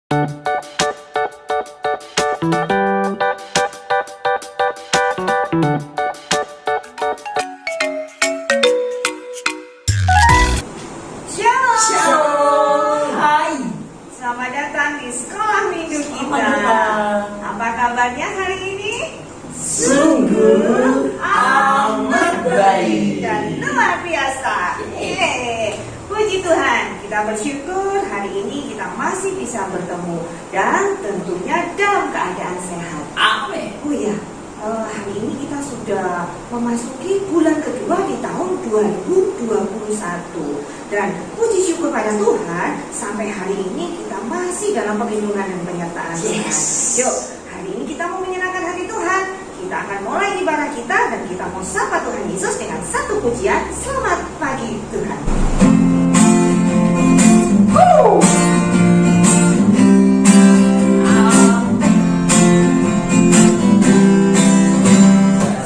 Shalom. Hai. Selamat datang di sekolah minggu kita. Selamat datang. Apa kabarnya hari ini? Sungguh amat baik. Dan luar biasa. Yeay. Puji Tuhan, kita bersyukur hari ini kita masih bisa bertemu dan tentunya dalam keadaan sehat. Amin. Oh iya, hari ini kita sudah memasuki bulan kedua di tahun 2021. Dan puji syukur pada Tuhan, sampai hari ini kita masih dalam perlindungan dan penyertaan Tuhan. Yuk, hari ini kita mau menyenangkan hati Tuhan. Kita akan mulai ibadah kita dan kita mau sapa Tuhan Yesus dengan satu pujian. Selamat pagi Tuhan.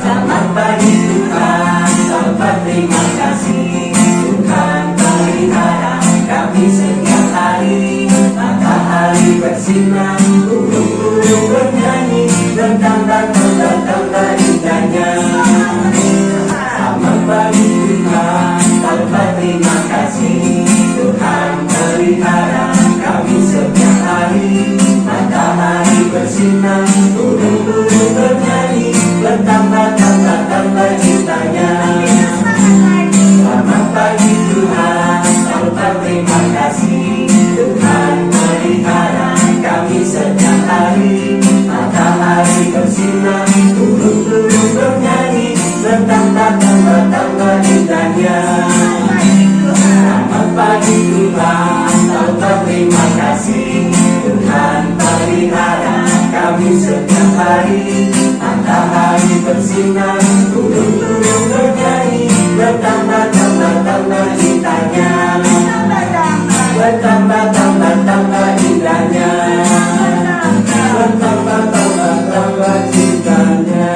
Selamat pagi Tuhan, selamat terima kasih. Tuhan pelihara kami setiap hari. Matahari bersinar, burung-burung bernyanyi, bertambah indahnya. Selamat pagi Tuhan, selamat terima kasih. Tuhan pelihara kami setiap hari. Matahari bersinar, burung-burung bernyanyi, bertambah indahnya. Selamat pagi Tuhan, selamat terima kasih. Tuhan pelihara kami setiap hari. Matahari bersinar, burung-burung bernyanyi, bertambah indahnya. Selamat pagi Tuhan, selamat terima kasih. Tuhan pelihara kami setiap hari. Matahari bersinar, burung-burung bernyanyi, bertambah indahnya. Bertambah indahnya. Bertambah indahnya.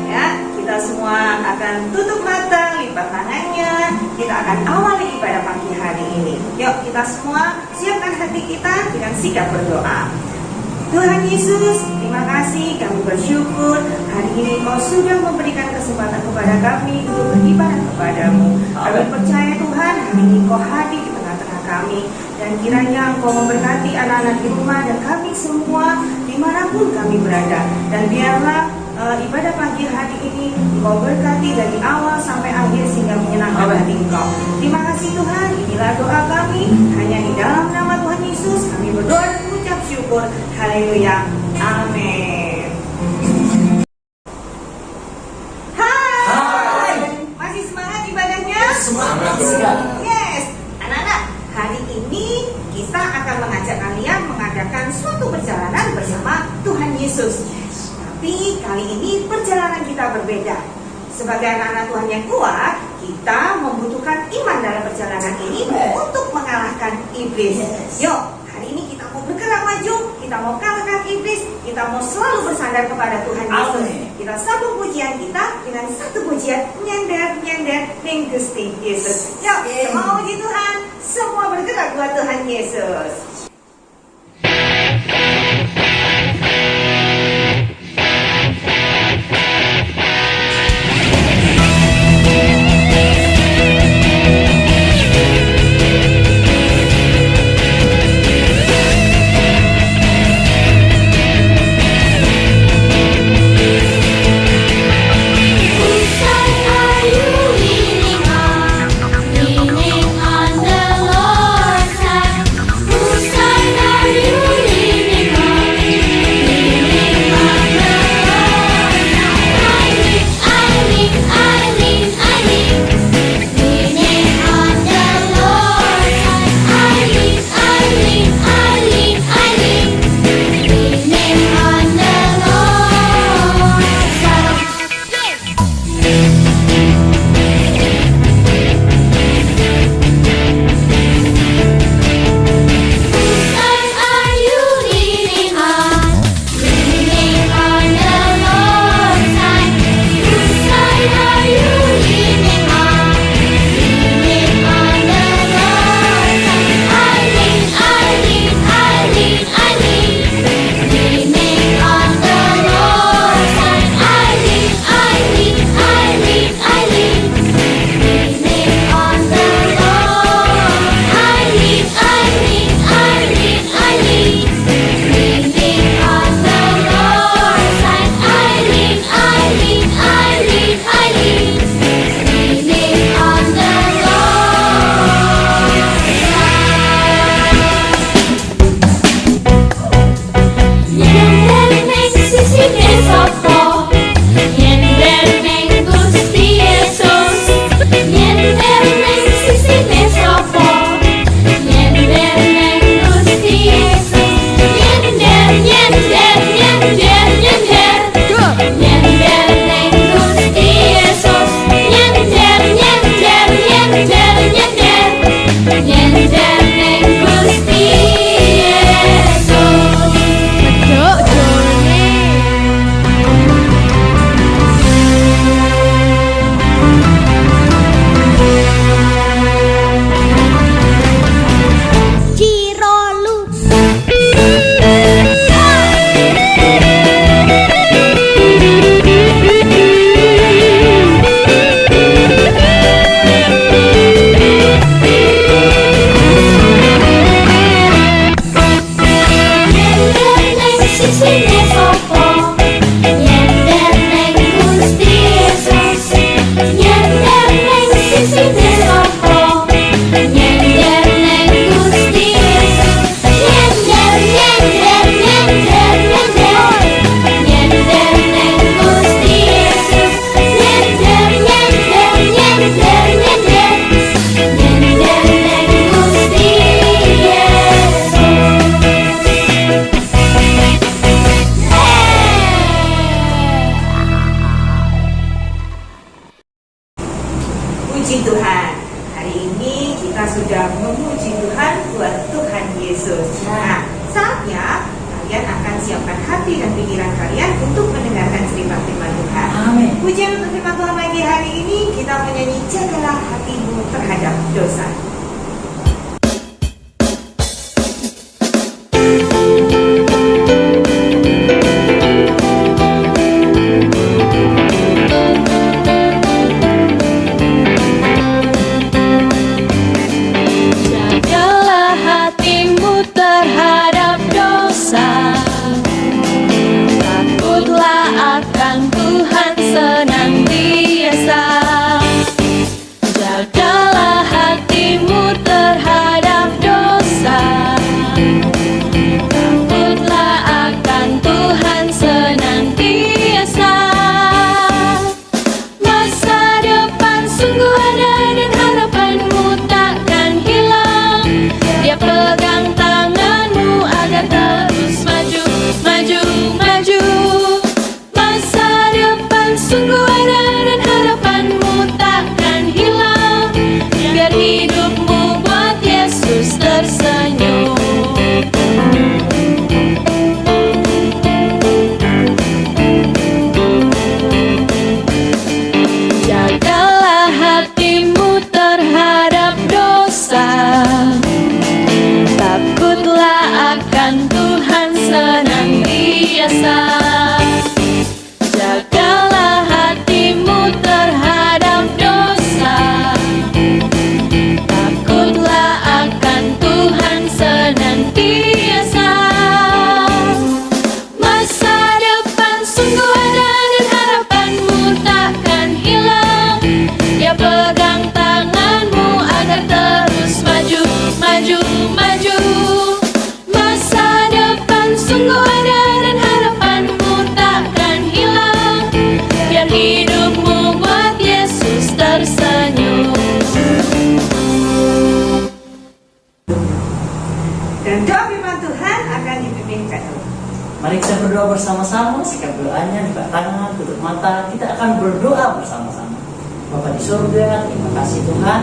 Ya, kita semua akan tutup mata, lipat tangannya. Kita akan awali ibadah pagi hari ini. Yuk, kita semua siapkan hati kita dengan sikap berdoa. Tuhan Yesus, terima kasih, kami bersyukur hari ini Kau sudah memberikan kesempatan kepada kami untuk beribadah kepadamu. Kami percaya Tuhan, hari ini Kau hadir di tengah-tengah kami. Dan kiranya Engkau memberkati anak-anak di rumah dan kami semua dimanapun kami berada. Dan biarlah ibadah pagi hari ini Engkau berkati dari awal sampai akhir sehingga menyenangkan hati Engkau. Terima kasih Tuhan, inilah doa kami. Hanya di dalam nama Tuhan Yesus kami berdoa dan mengucap syukur. Haleluya. Amin. Hai. Masih semangat ibadahnya? Semangat sekali. Yes. Anak-anak, hari ini kita akan mengajak kalian mengadakan suatu perjalanan bersama Tuhan Yesus. Tapi kali ini perjalanan kita berbeda. Sebagai anak-anak Tuhan yang kuat, kita membutuhkan iman dalam perjalanan ini untuk mengalahkan iblis. Yuk, hari ini kita mau bergerak maju, kita mau kalahkan iblis, kita mau selalu bersandar kepada Tuhan Yesus. Kita sambung pujian kita dengan satu pujian, nyender ning Gusti Yesus. Yuk, semua puji Tuhan, semua bergerak buat Tuhan Yesus. Leaning on the Lord's hand, Puji Tuhan buat Tuhan Yesus. Nah, saatnya kalian akan siapkan hati dan pikiran kalian untuk mendengarkan cerita firman Tuhan. Amin. Pujian untuk firman Tuhan pagi hari ini kita menyanyi jagalah hatimu terhadap dosa. Jagalah hatimu terhadap dosa. Takutlah akan Tuhan senantiasa. Jagalah hatimu terhadap dosa. Takutlah akan Tuhan senantiasa. Masa depan sungguh ada dan harapanmu takkan hilang. Dia pegang tanganmu agar terus maju, maju, maju. Masa depan sungguh ada dan harapanmu takkan hilang. Biar hidupmu buat Yesus tersenyum. Jagalah hatimu terhadap dosa. Takutlah akan Tuhan senantiasa. Jagalah hatimu terhadap dosa. Takutlah akan Tuhan senantiasa. Masa depan sungguh ada dan harapanmu takkan hilang. Dia pegang tanganmu agar terus maju, maju, maju. Masa depan sungguh ada dan harapanmu takkan hilang. Biar hidupmu buat Yesus tersenyum. Dan doa firman Tuhan akan dipimpin Kak. Mari kita berdoa bersama-sama. Sikap doanya buka tangan, tutup mata. Kita akan berdoa bersama-sama. Bapa di surga, terima kasih Tuhan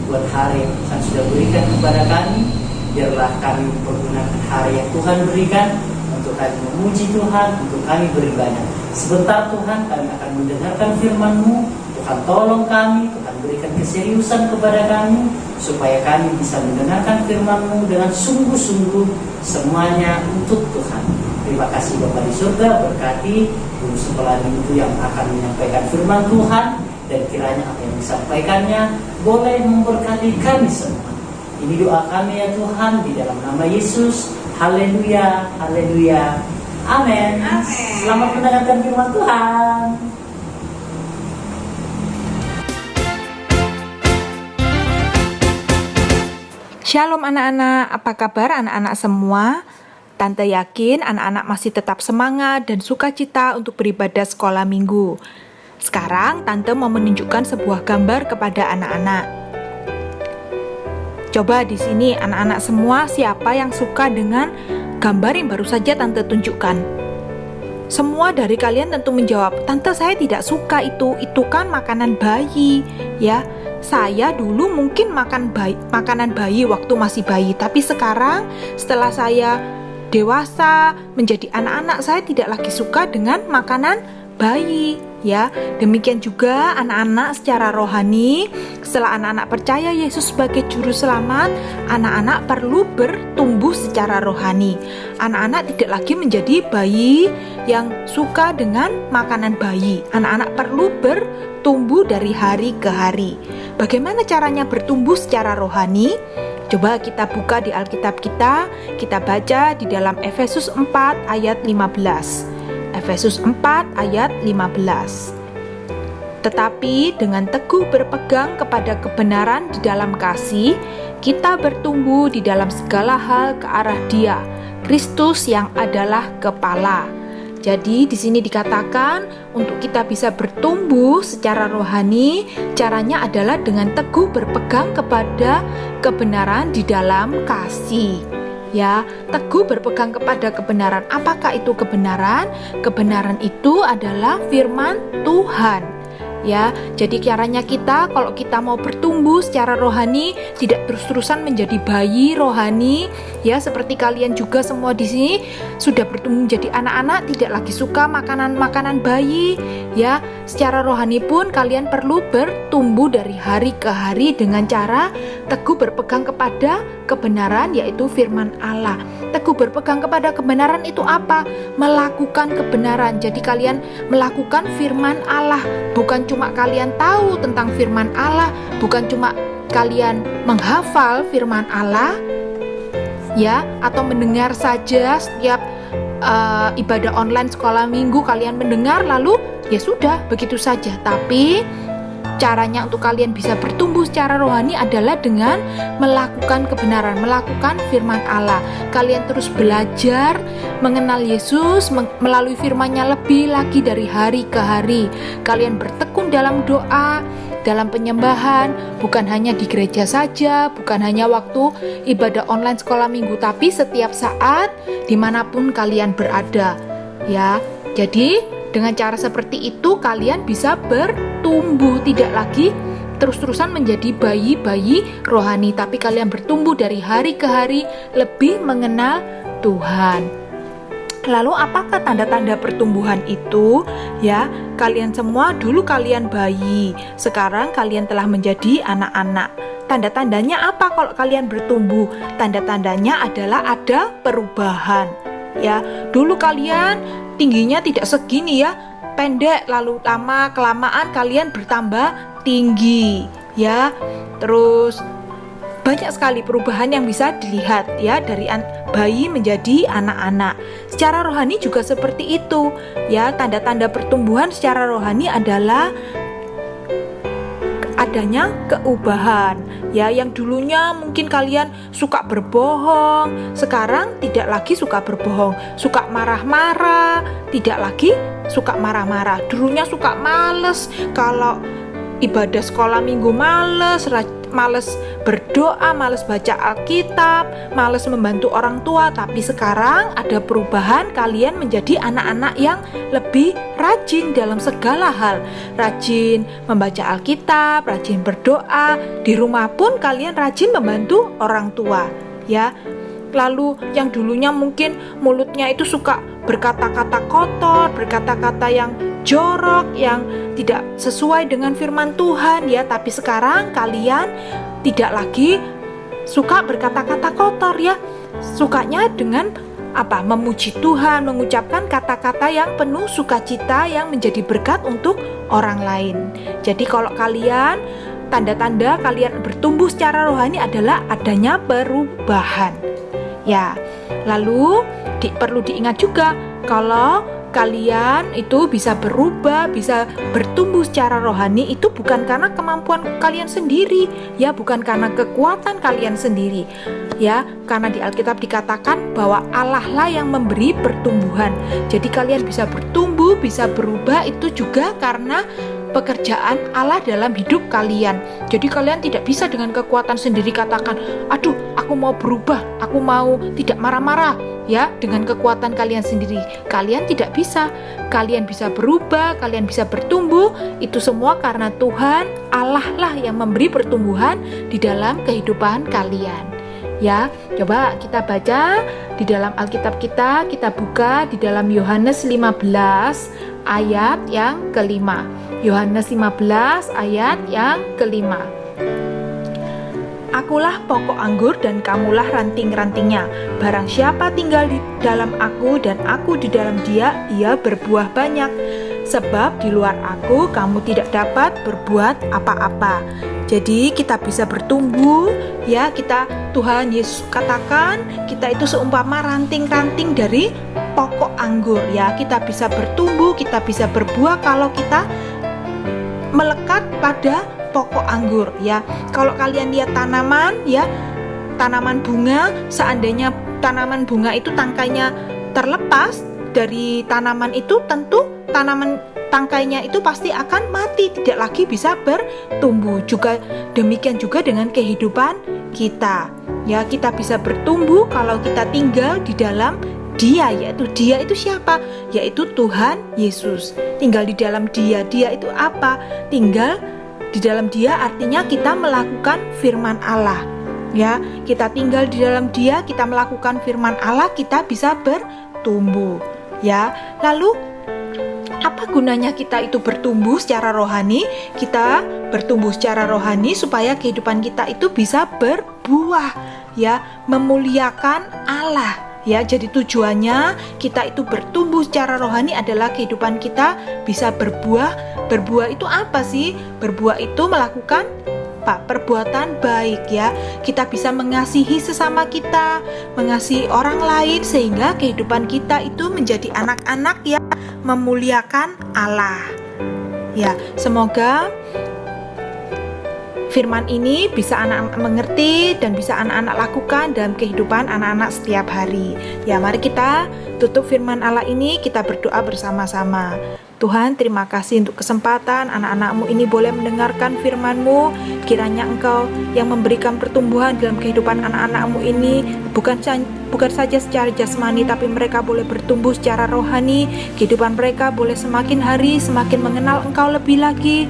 buat hari yang Tuhan sudah berikan kepada kami. Biarlah kami menggunakan hari yang Tuhan berikan untuk kami memuji Tuhan, untuk kami beribadah. Sebentar Tuhan, kami akan mendengarkan firman-Mu. Tuhan tolong kami, Tuhan berikan keseriusan kepada kami, supaya kami bisa mendengarkan firman-Mu dengan sungguh-sungguh semuanya untuk Tuhan. Terima kasih Bapa di surga, berkati guru sekolah minggu yang akan menyampaikan firman Tuhan, dan kiranya apa yang disampaikannya boleh memberkati kami semua. Ini doa kami ya Tuhan, di dalam nama Yesus. Haleluya, haleluya, amin. Selamat mendengarkan firman Tuhan. Shalom anak-anak, apa kabar anak-anak semua? Tante yakin anak-anak masih tetap semangat dan sukacita untuk beribadah sekolah minggu. Sekarang Tante mau menunjukkan sebuah gambar kepada anak-anak. Coba di sini anak-anak semua siapa yang suka dengan gambar yang baru saja Tante tunjukkan? Semua dari kalian tentu menjawab, Tante saya tidak suka itu kan makanan bayi, ya. Saya dulu mungkin makan makanan bayi waktu masih bayi, tapi sekarang setelah saya dewasa menjadi anak-anak, saya tidak lagi suka dengan makanan bayi, ya. Demikian juga anak-anak secara rohani, setelah anak-anak percaya Yesus sebagai juru selamat, anak-anak perlu bertumbuh secara rohani. Anak-anak tidak lagi menjadi bayi yang suka dengan makanan bayi. Anak-anak perlu bertumbuh dari hari ke hari. Bagaimana caranya bertumbuh secara rohani? Coba kita buka di Alkitab kita baca di dalam Efesus 4 ayat 15. Efesus 4 ayat 15. Tetapi dengan teguh berpegang kepada kebenaran di dalam kasih, kita bertumbuh di dalam segala hal ke arah Dia, Kristus yang adalah kepala. Jadi di sini dikatakan untuk kita bisa bertumbuh secara rohani, caranya adalah dengan teguh berpegang kepada kebenaran di dalam kasih. Ya, teguh berpegang kepada kebenaran. Apakah itu kebenaran? Kebenaran itu adalah firman Tuhan. Ya, jadi caranya kita kalau kita mau bertumbuh secara rohani tidak terus-terusan menjadi bayi rohani, ya seperti kalian juga semua di sini sudah bertumbuh menjadi anak-anak, tidak lagi suka makanan-makanan bayi, ya. Secara rohani pun kalian perlu bertumbuh dari hari ke hari dengan cara teguh berpegang kepada kebenaran, yaitu firman Allah. Teguh berpegang kepada kebenaran itu apa? Melakukan kebenaran. Jadi kalian melakukan firman Allah, bukan cuma kalian tahu tentang firman Allah, bukan cuma kalian menghafal firman Allah, ya, atau mendengar saja setiap ibadah online sekolah minggu kalian mendengar lalu ya sudah begitu saja. Tapi caranya untuk kalian bisa bertumbuh secara rohani adalah dengan melakukan kebenaran, melakukan firman Allah. Kalian terus belajar mengenal Yesus melalui firman-Nya lebih lagi dari hari ke hari. Kalian bertekun dalam doa, dalam penyembahan, bukan hanya di gereja saja, bukan hanya waktu ibadah online sekolah minggu, tapi setiap saat dimanapun kalian berada, ya. Jadi dengan cara seperti itu kalian bisa bertumbuh, tidak lagi terus-terusan menjadi bayi-bayi rohani, tapi kalian bertumbuh dari hari ke hari lebih mengenal Tuhan. Lalu apakah tanda-tanda pertumbuhan itu? Ya, kalian semua dulu kalian bayi, sekarang kalian telah menjadi anak-anak. Tanda-tandanya apa kalau kalian bertumbuh? Tanda-tandanya adalah ada perubahan. Ya, dulu kalian tingginya tidak segini ya, pendek, lalu lama kelamaan kalian bertambah tinggi, ya. Terus banyak sekali perubahan yang bisa dilihat ya dari bayi menjadi anak-anak. Secara rohani juga seperti itu, ya. Tanda-tanda pertumbuhan secara rohani adalah adanya keubahan, ya. Yang dulunya mungkin kalian suka berbohong, sekarang tidak lagi suka berbohong. Suka marah-marah, tidak lagi suka marah-marah. Dulunya suka males, kalau ibadah sekolah minggu males berdoa, males baca Alkitab, males membantu orang tua. Tapi sekarang ada perubahan, kalian menjadi anak-anak yang lebih rajin dalam segala hal. Rajin membaca Alkitab, rajin berdoa. Di rumah pun kalian rajin membantu orang tua, ya. Lalu yang dulunya mungkin mulutnya itu suka berkata-kata kotor, berkata-kata yang jorok, yang tidak sesuai dengan firman Tuhan, ya. Tapi sekarang kalian tidak lagi suka berkata-kata kotor, ya. Sukanya dengan apa? Memuji Tuhan, mengucapkan kata-kata yang penuh sukacita yang menjadi berkat untuk orang lain. Jadi kalau kalian, tanda-tanda kalian bertumbuh secara rohani adalah adanya perubahan, ya. Lalu perlu diingat juga kalau kalian itu bisa berubah, bisa bertumbuh secara rohani itu bukan karena kemampuan kalian sendiri, ya, bukan karena kekuatan kalian sendiri, ya, karena di Alkitab dikatakan bahwa Allah lah yang memberi pertumbuhan. Jadi kalian bisa bertumbuh, bisa berubah itu juga karena pekerjaan Allah dalam hidup kalian. Jadi kalian tidak bisa dengan kekuatan sendiri katakan, aduh aku mau berubah, aku mau tidak marah-marah, ya, dengan kekuatan kalian sendiri. Kalian tidak bisa. Kalian bisa berubah, kalian bisa bertumbuh. Itu semua karena Tuhan Allah lah yang memberi pertumbuhan di dalam kehidupan kalian, ya. Coba kita baca di dalam Alkitab kita buka di dalam Yohanes 15 ayat yang kelima. Yohanes 15 ayat yang kelima. Akulah pokok anggur dan kamulah ranting-rantingnya. Barang siapa tinggal di dalam aku dan aku di dalam dia, ia berbuah banyak. Sebab di luar aku kamu tidak dapat berbuat apa-apa. Jadi kita bisa bertumbuh, ya. Tuhan Yesus katakan kita itu seumpama ranting-ranting dari pokok anggur, ya. Kita bisa bertumbuh, kita bisa berbuah kalau kita melekat pada pokok anggur, ya. Kalau kalian lihat tanaman, ya, tanaman bunga, seandainya tanaman bunga itu tangkainya terlepas dari tanaman itu, tentu tanaman tangkainya itu pasti akan mati, tidak lagi bisa bertumbuh. Juga demikian juga dengan kehidupan kita, ya. Kita bisa bertumbuh kalau kita tinggal di dalam Dia, yaitu Dia itu siapa? Yaitu Tuhan Yesus. Tinggal di dalam Dia. Dia itu apa? Tinggal di dalam Dia artinya kita melakukan firman Allah. Ya, kita tinggal di dalam Dia, kita melakukan firman Allah, kita bisa bertumbuh. Ya, lalu apa gunanya kita itu bertumbuh secara rohani? Kita bertumbuh secara rohani supaya kehidupan kita itu bisa berbuah, ya, memuliakan Allah. Ya, jadi tujuannya kita itu bertumbuh secara rohani adalah kehidupan kita bisa berbuah. Berbuah itu apa sih? Berbuah itu melakukan perbuatan baik, ya. Kita bisa mengasihi sesama kita, mengasihi orang lain, sehingga kehidupan kita itu menjadi anak-anak yang memuliakan Allah. Ya, semoga firman ini bisa anak-anak mengerti dan bisa anak-anak lakukan dalam kehidupan anak-anak setiap hari. Ya, mari kita tutup firman Allah ini, kita berdoa bersama-sama. Tuhan, terima kasih untuk kesempatan anak-anak-Mu ini boleh mendengarkan firman-Mu. Kiranya Engkau yang memberikan pertumbuhan dalam kehidupan anak-anak-Mu ini, bukan saja secara jasmani, tapi mereka boleh bertumbuh secara rohani. Kehidupan mereka boleh semakin hari semakin mengenal Engkau lebih lagi.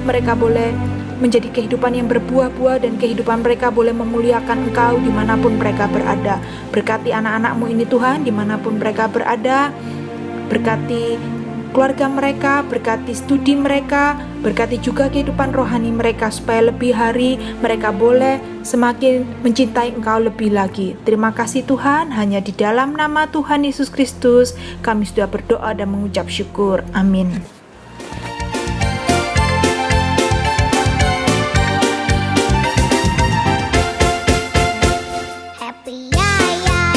Mereka boleh menjadi kehidupan yang berbuah-buah, dan kehidupan mereka boleh memuliakan Engkau dimanapun mereka berada. Berkati anak-anak-Mu ini Tuhan, dimanapun mereka berada. Berkati keluarga mereka, berkati studi mereka, berkati juga kehidupan rohani mereka, supaya lebih hari mereka boleh semakin mencintai Engkau lebih lagi. Terima kasih Tuhan, hanya di dalam nama Tuhan Yesus Kristus kami sudah berdoa dan mengucap syukur. Amin. Happy Yaya.